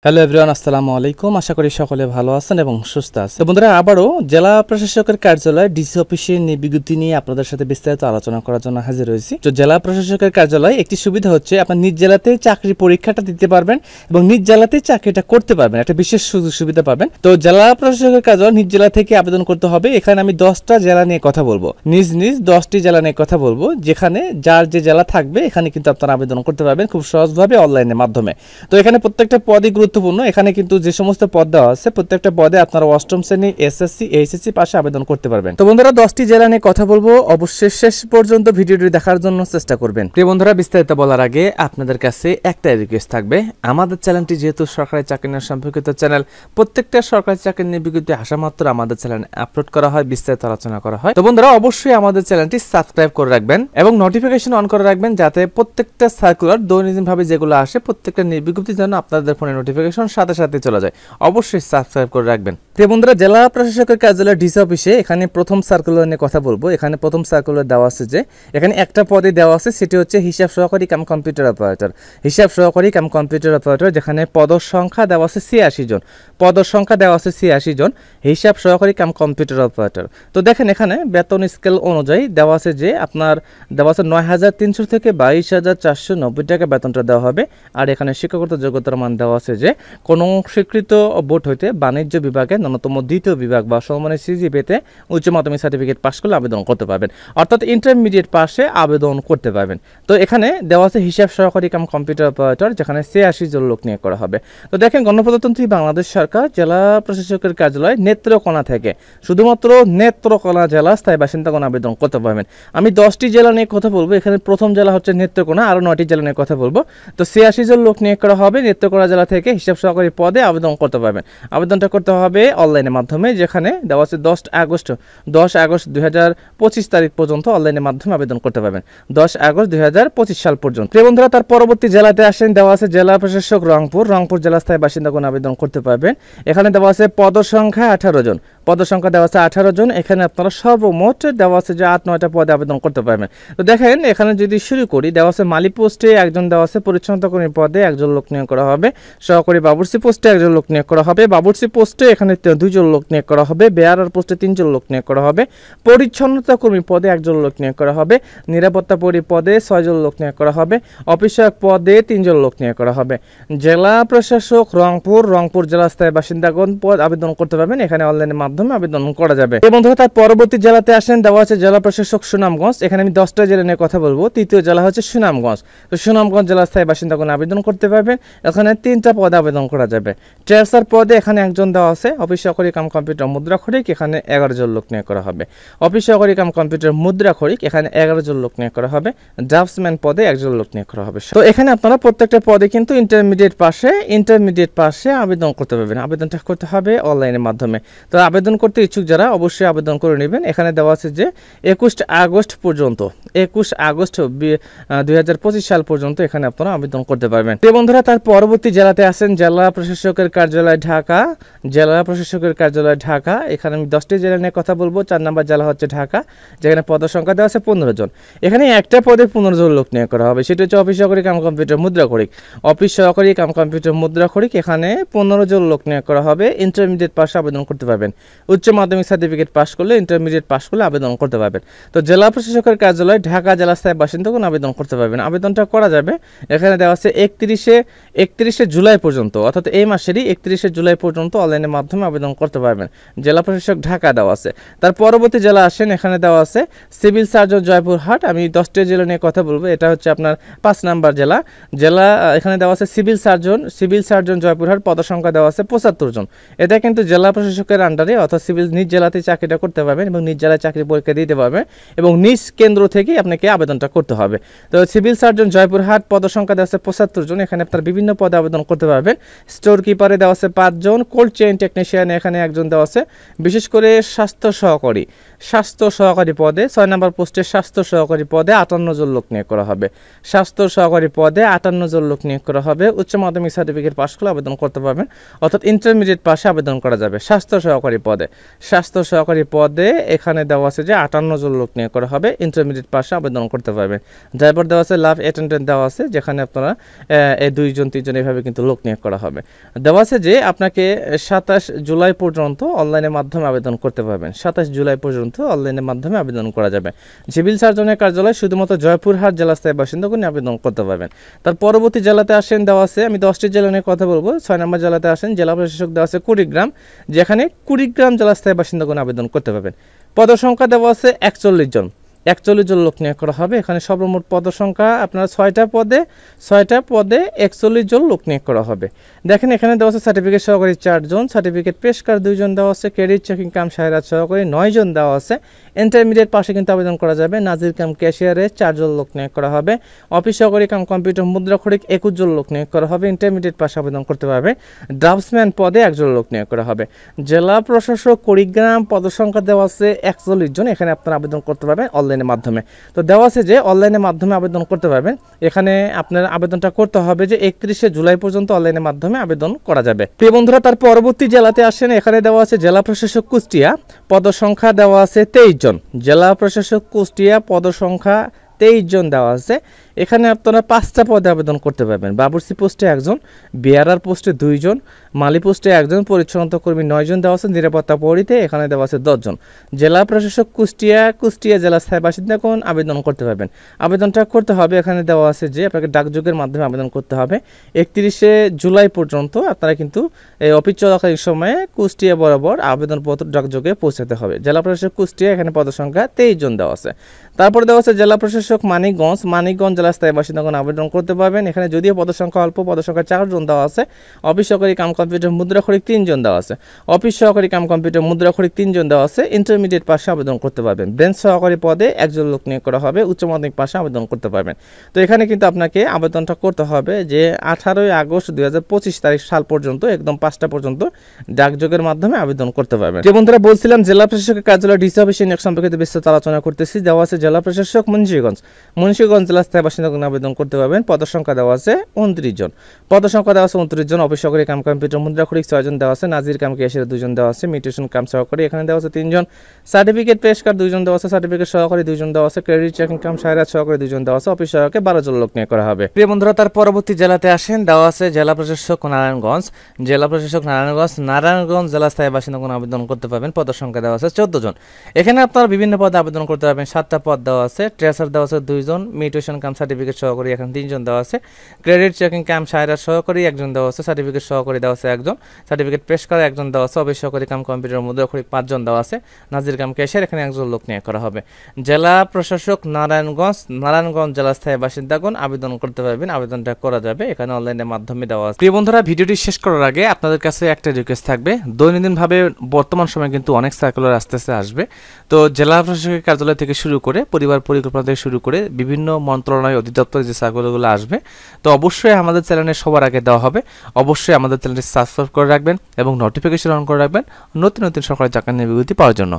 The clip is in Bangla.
হ্যালো এভরিওয়ান, আসসালামু আলাইকুম। আশা করি সকলে ভালো আছেন এবং সুস্থ আছেন। তো বন্ধুরা, আবারও জেলা প্রশাসকের কার্যালয় ডিসি অফিসের বিজ্ঞপ্তি নিয়ে আপনাদের সাথে বিস্তারিত আলোচনা করার জন্য হাজির হয়েছি। তো জেলা প্রশাসকের কার্যালয় একটি সুবিধা হচ্ছে আপনার নিজ জেলাতে চাকরি পরীক্ষাটা দিতে পারবেন এবং নিজ জেলাতে চাকরিটা করতে পারবেন, একটা বিশেষ সুযোগ সুবিধা পাবেন। তো জেলা প্রশাসকের কার্যালয় নিজ জেলা থেকে আবেদন করতে হবে। এখানে আমি 10টা জেলা নিয়ে কথা বলবো, নিজ 10টি জেলা নিয়ে কথা বলবো, যেখানে যার যে জেলা থাকবে এখানে কিন্তু আপনারা আবেদন করতে পারবেন খুব সহজভাবে অনলাইনের মাধ্যমে। তো এখানে প্রত্যেকটা পদই গুরুত্বপূর্ণ। এখানে কিন্তু যে সমস্ত পদ দেওয়া আছে প্রত্যেকটা পদে আপনারা অষ্টম শ্রেণী এসএসসি এইচএসসি পাশে আবেদন করতে পারবেন। তো বন্ধুরা, 10টি জেলা নিয়ে কথা বলবো, অবশ্যই শেষ পর্যন্ত ভিডিওটি দেখার জন্য চেষ্টা করবেন। প্রিয় বন্ধুরা, বিস্তারিত বলার আগে আপনাদের কাছে একটা রিকোয়েস্ট থাকবে। আমাদের চ্যানেলটি যেহেতু সরকারি চাকরি নিয়ে সম্পর্কিত চ্যানেল, প্রত্যেকটা সরকারি চাকরি নিয়ে বিজ্ঞপ্তি আসা মাত্র আমাদের চ্যানেলে আপলোড করা হয়, বিস্তারিত আলোচনা করা হয়। তো বন্ধুরা, অবশ্যই আমাদের চ্যানেলটি সাবস্ক্রাইব করে রাখবেন এবং নোটিফিকেশন অন করে রাখবেন, যাতে প্রত্যেকটা সার্কুলার দৈনন্দিনভাবে যেগুলো আসে প্রত্যেকটা বিজ্ঞপ্তির জন্য আপনাদের ফোনে নোটিফিকেশন সাথে সাথে চলে যায়। অবশ্যই সাবস্ক্রাইব করে রাখবেন। তো বন্ধুরা, জেলা প্রশাসকের কার্যালয় ডিসি অফিসে এখানে প্রথম সার্কুলার নিয়ে কথা বলবো। এখানে প্রথম সার্কুলার দেওয়া আছে যে এখানে একটা পদে দেওয়া আছে, সেটি হচ্ছে হিসাব সহকারী কাম কম্পিউটার অপারেটর। হিসাব সহকারী কাম কম্পিউটার অপারেটর, যেখানে পদের সংখ্যা দেওয়া আছে 86 জন। পদের সংখ্যা দেওয়া আছে 86 জন, হিসাব সহকারী কাম কম্পিউটার অপারেটর। তো দেখেন, এখানে বেতন স্কেল অনুযায়ী দেওয়া আছে যে আপনার দেওয়া আছে 9,300 থেকে 22,490 টাকা বেতনটা দেওয়া হবে। আর এখানে শিক্ষাগত যোগ্যতার মান দেওয়া আছে যে কোনো স্বীকৃত বোর্ড হইতে বাণিজ্য বিভাগে ন্যূনতম দ্বিতীয় বিভাগ বা সমমানের সিজিপিএতে উচ্চ মাধ্যমিক সার্টিফিকেট পাস করলে আবেদন করতে পারবেন, অর্থাৎ ইন্টারমিডিয়েট পাশে আবেদন করতে পারবেন। তো এখানে দেওয়া আছে হিসাব সহকারী কাম কম্পিউটার অপারেটর, যেখানে 86 জন লোক নিয়োগ করা হবে। তো দেখেন, গণপ্রজাতন্ত্রী বাংলাদেশ সরকার জেলা প্রশাসকের কার্যালয় নেত্রকোনা থেকে শুধুমাত্র নেত্রকোনা জেলা স্থায়ী বাসিন্দাগণ আবেদন করতে পারবেন। আমি 10টি জেলা নিয়ে কথা বলবো। এখানে প্রথম জেলা হচ্ছে নেত্রকোনা, আরও 9টি জেলা নিয়ে কথা বলবো। তো 86 জন লোক নিয়োগ করা হবে নেত্রকোনা জেলা থেকে, হিসাব সহকারী পদে আবেদন করতে পারবেন। আবেদনটা করতে হবে অনলাইনের মাধ্যমে, যেখানে দেওয়া আছে 10 আগস্ট 2025 তারিখ পর্যন্ত অনলাইনের মাধ্যমে আবেদন করতে পারবেন, 10 আগস্ট 2025 সাল পর্যন্ত। প্রিয় বন্ধুরা, তার পরবর্তী জেলাতে আসেন, দেওয়া আছে জেলা প্রশাসক রংপুর জেলা স্থায়ী বাসিন্দাগণ আবেদন করতে পারবেন। এখানে দেওয়া আছে পদ সংখ্যা 18 জন। পদ সংখ্যা দেওয়া আছে 18 জন। এখানে আপনারা সর্বমোট দেওয়া আছে যে 8-9টা পদে আবেদন করতে পারবেন। তো দেখেন, এখানে যদি শুরু করি, দেওয়া আছে মালি পোস্টে একজন, দেওয়া আছে পরিচ্ছন্নতা কর্মী পদে একজন লোক নিয়োগ করা হবে, সহকারী বাবুর্চি পোস্টে একজন লোক নিয়োগ করা হবে, বাবুর্চি পোস্টে এখানে 2 জন লোক নিয়োগ করা হবে, বেয়ারার পোস্টে 3 জন লোক নিয়োগ করা হবে, পরিচ্ছন্নতা কর্মী পদে একজন লোক নিয়োগ করা হবে, নিরাপত্তা পদে 6 জন লোক নিয়োগ করা হবে, অফিসক পদে 3 জন লোক নিয়োগ করা হবে। জেলা প্রশাসক রংপুর জেলা স্থায়ী বাসিন্দাগণ পদ আবেদন করতে পারবেন। এখানে অনলাইনের মাধ্যমে আবেদন করা যাবে। এই বন্ধুরা, তার পরবর্তী জেলাতে আসেন, দেওয়া আছে জেলা প্রশাসক সুনামগঞ্জ। এখানে আমি 10টা জেলা নিয়ে কথা বলবো। তৃতীয় জেলা হচ্ছে সুনামগঞ্জ। তো সুনামগঞ্জ জেলা স্থায়ী বাসিন্দাগণ আবেদন করতে পারবেন। এখানে 3টা পদে আবেদন করা যাবে। ট্রেসার পদে এখানে একজন দেওয়া আছে, অফিস সহকারী কাম কম্পিউটার মুদ্রাক্ষরিক, এখানে 11 জন লোক নিয়োগ করা হবে। অফিস সহকারী কাম কম্পিউটার মুদ্রাক্ষরিক, এখানে 11 জন লোক নিয়োগ করা হবে। ড্রাফটসম্যান পদে একজন লোক নিয়োগ করা হবে। তো এখানে আপনারা প্রত্যেকটা পদে কিন্তু ইন্টারমিডিয়েট পাশে আবেদন করতে পারবেন। আবেদনটা করতে হবে অনলাইনের মাধ্যমে। তো আবেদন করতে ইচ্ছুক যারা অবশ্যই আবেদন করে নেবেন। এখানে দেওয়া আছে যে 21 আগস্ট 2025 সাল পর্যন্ত এখানে আপনারা আবেদন করতে পারবেন। তো বন্ধুরা, তার পরবর্তী জেলাতে আসেন জেলা প্রশাসকের কার্যালয় ঢাকা। এখানে আমি 10টি জেলা নিয়ে কথা বলবো। 4 নম্বর জেলা হচ্ছে ঢাকা, যেখানে পদের সংখ্যা দেওয়া আছে 15 জন। এখানে একটা পদে 15 জন লোক নিয়োগ করা হবে, সেটা হচ্ছে অফিস সহকারী কাম কম্পিউটার মুদ্রাক্ষরিক। এখানে 15 জন লোক নিয়োগ করা হবে। ইন্টারমিডিয়েট পাশে আবেদন করতে পারবেন। উচ্চ মাধ্যমিক সার্টিফিকেট পাস করলে, ইন্টারমিডিয়েট পাস করলে আবেদন করতে পারবেন। তো জেলা প্রশাসকের কার্যালয় ঢাকা জেলা স্থায়ী বাসিন্দাগণ আবেদন করতে পারবেন। আবেদনটা করা যাবে। এখানে দেওয়া আছে 31শে জুলাই পর্যন্ত, অর্থাৎ এই মাসেরই 31শে জুলাই পর্যন্ত অনলাইনের মাধ্যমে আবেদন করতে পারবেন। জেলা প্রশাসক ঢাকা দেওয়া আছে। তার পরবর্তী জেলা আসেন, এখানে দেওয়া আছে সিভিল সার্জন জয়পুরহাট। আমি 10টি জেলা নিয়ে কথা বলবো। এটা হচ্ছে আপনার 5 নম্বর জেলা। এখানে দেওয়া আছে সিভিল সার্জন জয়পুরহাট, পদ সংখ্যা দেওয়া আছে 75 জন। এটা কিন্তু জেলা প্রশাসকের আন্ডারে, অর্থাৎ নিজ জেলাতে চাকরিটা করতে পারবেন এবং নিজ জেলায় চাকরি পরীক্ষা দিতে পারবেন এবং নিজ কেন্দ্র থেকে আপনাকে আবেদনটা করতে হবে। তো সিভিল সার্জন জয়পুরহাট, পদ সংখ্যা দেওয়া আছে 75 জন। এখানে আপনার বিভিন্ন পদে আবেদন করতে পারবেন। স্টোর কিপারে দেওয়া আছে 5 জন, কোল্ড চেইন টেকনিশিয়ান এখানে একজন দেওয়া আছে, বিশেষ করে স্বাস্থ্য সহকারী স্বাস্থ্য সহকারী পদে 6 নম্বর পোস্টে স্বাস্থ্য সহকারী পদে 58 জন লোক নিয়োগ করা হবে। স্বাস্থ্য সহকারী পদে 58 জন লোক নিয়োগ করা হবে। উচ্চ মাধ্যমিক সার্টিফিকেট পাস করলে আবেদন করতে পারবেন, অর্থাৎ ইন্টারমিডিয়েট পাশে আবেদন করা যাবে। স্বাস্থ্য সহকারী পদে এখানে দেওয়া আছে যে 58 জন লোক নিয়োগ করা হবে, ইন্টারমিডিয়েট পাশে আবেদন করতে পারবেন। ড্রাইভার দেওয়া আছে, লাভ অ্যাটেন্ডেন্ট দেওয়া আছে, যেখানে আপনারা এই 2 জন 3 জন এইভাবে কিন্তু লোক নিয়োগ করা হবে। দেওয়া আছে যে আপনাকে 27 জুলাই পর্যন্ত অনলাইনের মাধ্যমে আবেদন করতে পারবেন। 27 জুলাই পর্যন্ত অনলাইনের মাধ্যমে আবেদন করা যাবে। সিভিল সার্জনের কার্যালয় শুধুমাত্র জয়পুরহাট জেলা স্থায়ী বাসিন্দাগণ আবেদন করতে পারবেন। তার পরবর্তী জেলাতে আসেন, দেওয়া আছে, আমি 10টি জেলা নিয়ে কথা বলবো। 6 নম্বর জেলাতে আসেন, জেলা প্রশাসক দেওয়া আছে কুড়িগ্রাম, যেখানে কুড়িগ্রাম জেলা স্থায়ী বাসিন্দাগণ আবেদন করতে পারবেন। পদসংখ্যা দেওয়া আছে 41 জন, 41 জন লোক নিয়োগ করা হবে। এখানে সর্বমোট পদসংখ্যা আপনার 6টা পদে 41 জন লোক নিয়োগ করা হবে। দেখেন এখানে দেওয়া আছে সার্টিফিকেট সহকারী 4 জন, সার্টিফিকেট পেশকার 2 জন দেওয়া আছে, ক্রেডিট চেকিং কাম সাহেরাত সহকারী 9 জন দেওয়া আছে। ইন্টারমিডিয়েট পাশে কিন্তু আবেদন করা যাবে। নাজির কাম ক্যাশিয়ারে 4 জন লোক নিয়োগ করা হবে। অফিস সহকারী কাম কম্পিউটার মুদ্রাক্ষরিক 21 জন লোক নিয়োগ করা হবে। ইন্টারমিডিয়েট পাশে আবেদন করতে পারবে। ড্রাফটসম্যান পদে 1 জন লোক নিয়োগ করা হবে। জেলা প্রশাসক কুড়িগ্রাম, পদসংখ্যা দেওয়া আছে 41 জন, এখানে আপনারা আবেদন করতে পারবেন অনলাইনের মাধ্যমে। তো দেওয়া আছে যে অনলাইনের মাধ্যমে আবেদন করতে পারবেন। এখানে আপনার আবেদনটা করতে হবে যে 31 জুলাই পর্যন্ত অনলাইনের মাধ্যমে আবেদন করা যাবে। প্রিয় বন্ধুরা, তার পরবর্তী জেলাতে আসেন, এখানে দেওয়া আছে জেলা প্রশাসক কুষ্টিয়া, পদসংখ্যা দেওয়া আছে 23 জন। জেলা প্রশাসক কুষ্টিয়া, পদসংখ্যা 23 জন দেওয়া আছে। এখানে আপনারা 5টা পদে আবেদন করতে পারবেন। বাবুর্চি পোস্টে 1 জন, বিআরআর পোস্টে 2 জন, মালি পোস্টে 1 জন, পরিচ্ছন্নতা কর্মী 9 জন দেওয়া আছে। নিরাপত্তা প্রহরীতে এখানে দেওয়া আছে 10 জন। জেলা প্রশাসক কুষ্টিয়া জেলা স্থায়ী বাসিন্দাগণ আবেদন করতে পারবেন। আবেদনটা করতে হবে, এখানে দেওয়া আছে যে আপনাকে ডাকযোগের মাধ্যমে আবেদন করতে হবে। 31 জুলাই পর্যন্ত আপনারা কিন্তু এই অফিস চলাকালীন সময়ে কুষ্টিয়া বরাবর আবেদনপত্র ডাকযোগে পৌঁছাতে হবে। জেলা প্রশাসক কুষ্টিয়া, এখানে পদসংখ্যা 23 জন দেওয়া আছে। তারপর দেওয়া আছে জেলা প্রশাসক মানিকগঞ্জ জেলা স্থায়ী বাসিন্দাগণ আবেদন করতে পারবেন। এখানে যদিও পদসংখ্যা অল্প, পদসংখ্যা 4 জন দেওয়া আছে। অফিস সহকারী কাম কম্পিউটার মুদ্রাক্ষরিক 3 জন দেওয়া আছে। অফিস সহকারী কাম কম্পিউটার মুদ্রাক্ষরিক 3 জন দেওয়া আছে। ইন্টারমিডিয়েট পাশে আবেদন করতে পারবেন। ব্রেঞ্চ সহকারী পদে 1 জন লোক নিয়োগ করা হবে। উচ্চ মাধ্যমিক পাশে আবেদন করতে পারবেন। তো এখানে কিন্তু আপনাকে আবেদনটা করতে হবে যে 18 আগস্ট 2025 তারিখ সাল পর্যন্ত, একদম 5টা পর্যন্ত ডাকযোগের মাধ্যমে আবেদন করতে পারবেন। যে বন্ধুরা বলছিলাম জেলা প্রশাসকের কার্যালয় ডিসি অফিসে নিয়োগ সম্পর্কিত বিস্তারিত আলোচনা করতেছি। দেওয়া আছে জেলা প্রশাসক মুন্সিগঞ্জ জেলা স্থায়ী বাসিন্দাগণ আবেদন করতে পারবেন। পদসংখ্যা দেওয়া আছে 29 জন। পদসংখ্যা দেওয়া আছে 29 জন। অফিস সহকারী কাম কম্পিউটার মুদ্রাক্ষরিক 6 জন দেওয়া আছে। নাজির কাম ক্যাশিয়ার 2 জন দেওয়া আছে। মিউটেশন কাম সহকারী এখানে দেওয়া আছে 3 জন। সার্টিফিকেট পেশকার 2 জন দেওয়া আছে। সার্টিফিকেট সহকারী 2 জন দেওয়া আছে। ক্রেডিট চেকিং কাম সাহেরাত সহকারী 2 জন দেওয়া আছে। অফিস সহকারী 12 জন লোক নিয়োগ করা হবে। প্রিয় বন্ধুরা, তার পরবর্তী জেলাতে আসেন, দেওয়া আছে জেলা প্রশাসক নারায়ণগঞ্জ। নারায়ণগঞ্জ জেলা স্থায়ী বাসিন্দাগণ আবেদন করতে পারবেন। পদসংখ্যা দেওয়া আছে 14 জন। এখানে আপনারা বিভিন্ন পদে আবেদন করতে পারবেন। 7টা পদ দেওয়া আছে। ট্রেসার দেওয়া আছে 2 জন। মিউটেশন কাম সার্টিফিকেট সহকারী এখানে 3 জন দেওয়া আছে। ক্রেডিট চেকিং কাম সাহেরাত সহকারী 1 জন দেওয়া আছে। সার্টিফিকেট সহকারী দেওয়া আছে 1 জন। সার্টিফিকেট পেশকার 1 জন দেওয়া আছে। অফিস সহকারী কাম কম্পিউটার মুদ্রাক্ষরিক 5 জন দেওয়া আছে। নাজির কাম ক্যাশিয়ার এখানে 1 জন লোক নিয়োগ করা হবে। জেলা প্রশাসক নারায়ণগঞ্জ জেলা স্থায়ী বাসিন্দাগণ আবেদন করতে পারবেন। আবেদনটা করা যাবে এখানে অনলাইনের মাধ্যমে দেওয়া আছে। প্রিয় বন্ধুরা, ভিডিওটি শেষ করার আগে আপনাদের কাছে একটা রিকোয়েস্ট থাকবে। দৈনন্দিনভাবে বর্তমান সময়ে কিন্তু অনেক সার্কুলার আস্তে আসবে। তো জেলা প্রশাসকের কার্যালয় থেকে শুরু করে পরিবার পরিকল্পনা থেকে শুরু করে বিভিন্ন মন্ত্রণালয় অধিদপ্তরে যে সার্কুলারগুলো আসবে, তো অবশ্যই আমাদের চ্যানেলে সবার আগে দেওয়া হবে। অবশ্যই আমাদের চ্যানেলটি সাবস্ক্রাইব করে রাখবেন এবং নোটিফিকেশন অন করে রাখবেন নতুন সরকারি চাকরির বিজ্ঞপ্তি পাওয়ার জন্য।